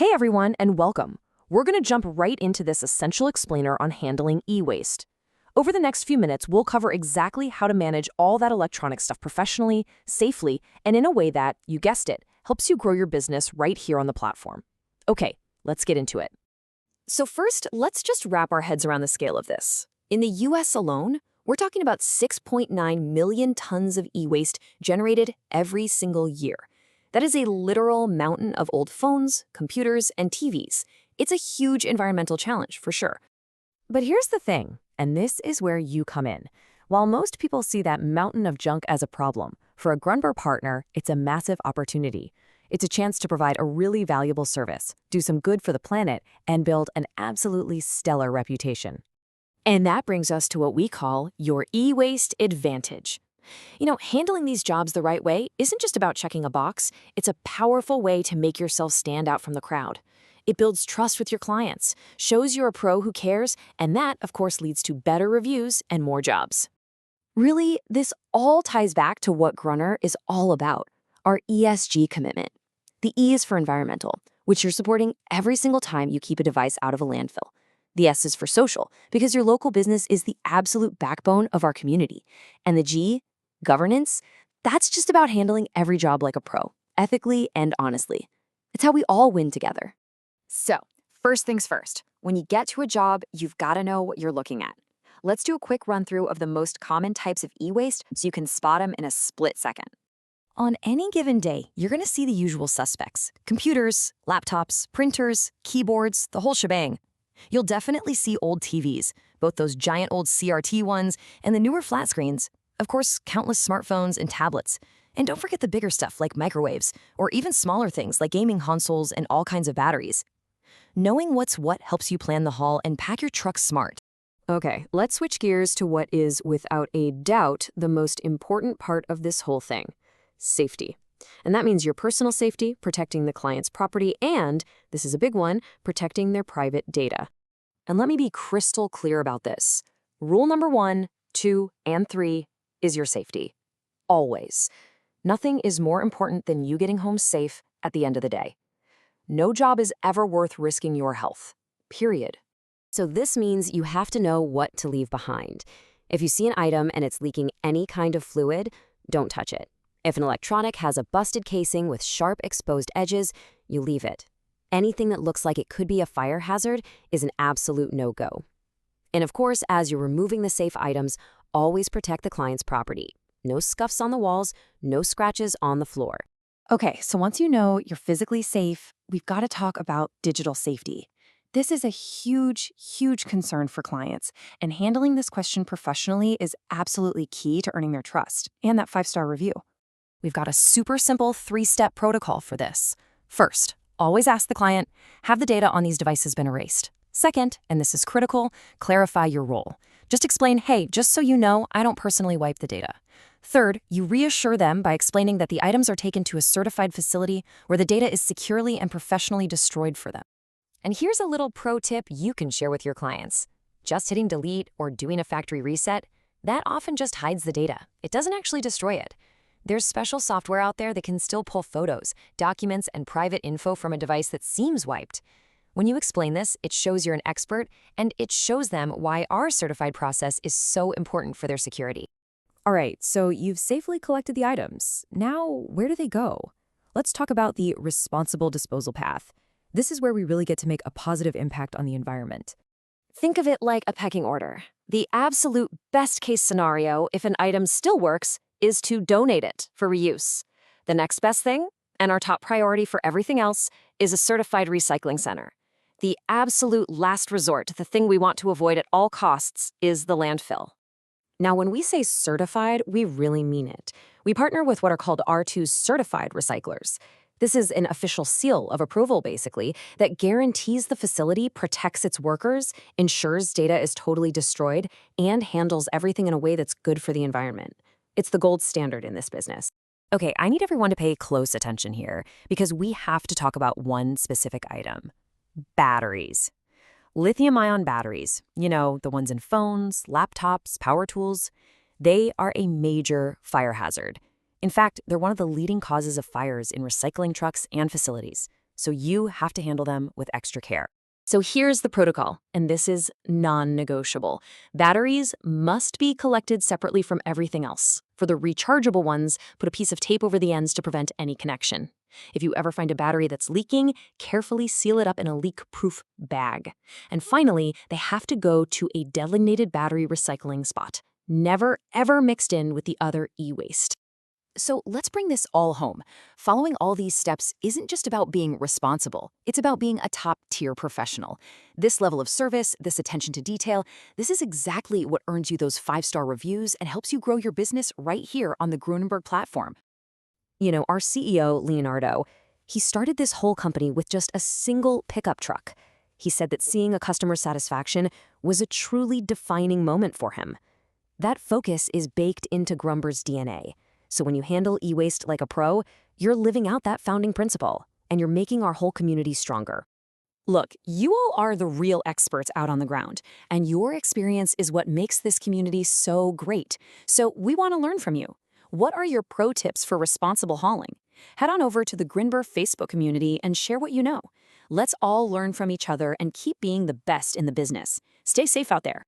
Hey everyone, and welcome. We're going to jump right into this essential explainer on handling e-waste. Over the next few minutes, we'll cover exactly how to manage all that electronic stuff professionally, safely, and in a way that, you guessed it, helps you grow your business right here on the platform. Okay, let's get into it. So first, let's just wrap our heads around the scale of this. In the US alone, we're talking about 6.9 million tons of e-waste generated every single year. That is a literal mountain of old phones, computers, and TVs. It's a huge environmental challenge, for sure. But here's the thing, and this is where you come in. While most people see that mountain of junk as a problem, for a Grunber partner, it's a massive opportunity. It's a chance to provide a really valuable service, do some good for the planet, and build an absolutely stellar reputation. And that brings us to what we call your e-waste advantage. Handling these jobs the right way isn't just about checking a box. It's a powerful way to make yourself stand out from the crowd. It builds trust with your clients, shows you're a pro who cares, and that, of course, leads to better reviews and more jobs. Really, this all ties back to what Grunner is all about, our ESG commitment. The E is for environmental, which you're supporting every single time you keep a device out of a landfill. The S is for social, because your local business is the absolute backbone of our community. And the G, governance, that's just about handling every job like a pro, ethically and honestly. It's how we all win together. So, first things first, when you get to a job, you've got to know what you're looking at. Let's do a quick run through of the most common types of e-waste so you can spot them in a split second. On any given day, you're going to see the usual suspects: computers, laptops, printers, keyboards, the whole shebang. You'll definitely see old TVs, both those giant old CRT ones and the newer flat screens. Of course, countless smartphones and tablets. And don't forget the bigger stuff like microwaves, or even smaller things like gaming consoles and all kinds of batteries. Knowing what's what helps you plan the haul and pack your truck smart. Okay, let's switch gears to what is, without a doubt, the most important part of this whole thing: safety. And that means your personal safety, protecting the client's property, and, this is a big one, protecting their private data. And let me be crystal clear about this. Rule number 1, 2, and 3 is your safety. Always. Nothing is more important than you getting home safe at the end of the day. No job is ever worth risking your health. Period. So this means you have to know what to leave behind. If you see an item and it's leaking any kind of fluid, don't touch it. If an electronic has a busted casing with sharp exposed edges, you leave it. Anything that looks like it could be a fire hazard is an absolute no-go. And of course, as you're removing the safe items, always protect the client's property. No scuffs on the walls, no scratches on the floor. Okay, so once you know you're physically safe, we've got to talk about digital safety. This is a huge, huge concern for clients, and handling this question professionally is absolutely key to earning their trust and that 5-star review. We've got a super simple 3-step protocol for this. First, always ask the client, have the data on these devices been erased? Second, and this is critical, clarify your role. Just explain, hey, just so you know, I don't personally wipe the data. Third, you reassure them by explaining that the items are taken to a certified facility where the data is securely and professionally destroyed for them. And here's a little pro tip you can share with your clients. Just hitting delete or doing a factory reset, that often just hides the data. It doesn't actually destroy it. There's special software out there that can still pull photos, documents, and private info from a device that seems wiped. When you explain this, it shows you're an expert, and it shows them why our certified process is so important for their security. All right, so you've safely collected the items. Now, where do they go? Let's talk about the responsible disposal path. This is where we really get to make a positive impact on the environment. Think of it like a pecking order. The absolute best-case scenario, if an item still works, is to donate it for reuse. The next best thing, and our top priority for everything else, is a certified recycling center. The absolute last resort, the thing we want to avoid at all costs, is the landfill. Now, when we say certified, we really mean it. We partner with what are called R2 certified recyclers. This is an official seal of approval, basically, that guarantees the facility protects its workers, ensures data is totally destroyed, and handles everything in a way that's good for the environment. It's the gold standard in this business. Okay, I need everyone to pay close attention here because we have to talk about one specific item: batteries. Lithium-ion batteries, the ones in phones, laptops, power tools, they are a major fire hazard. In fact, they're one of the leading causes of fires in recycling trucks and facilities. so you have to handle them with extra care. So here's the protocol, and this is non-negotiable. Batteries must be collected separately from everything else. For the rechargeable ones, put a piece of tape over the ends to prevent any connection. If you ever find a battery that's leaking, carefully seal it up in a leak-proof bag. And finally, they have to go to a designated battery recycling spot, never ever mixed in with the other e-waste. So let's bring this all home. Following all these steps isn't just about being responsible. It's about being a top-tier professional. This level of service, this attention to detail, this is exactly what earns you those 5-star reviews and helps you grow your business right here on the Grunber platform. Our CEO, Leonardo, he started this whole company with just a single pickup truck. He said that seeing a customer satisfaction was a truly defining moment for him. That focus is baked into Grunber's DNA. So when you handle e-waste like a pro, you're living out that founding principle, and you're making our whole community stronger. Look, you all are the real experts out on the ground, and your experience is what makes this community so great. So we want to learn from you. What are your pro tips for responsible hauling? Head on over to the Grunber Facebook community and share what you know. Let's all learn from each other and keep being the best in the business. Stay safe out there.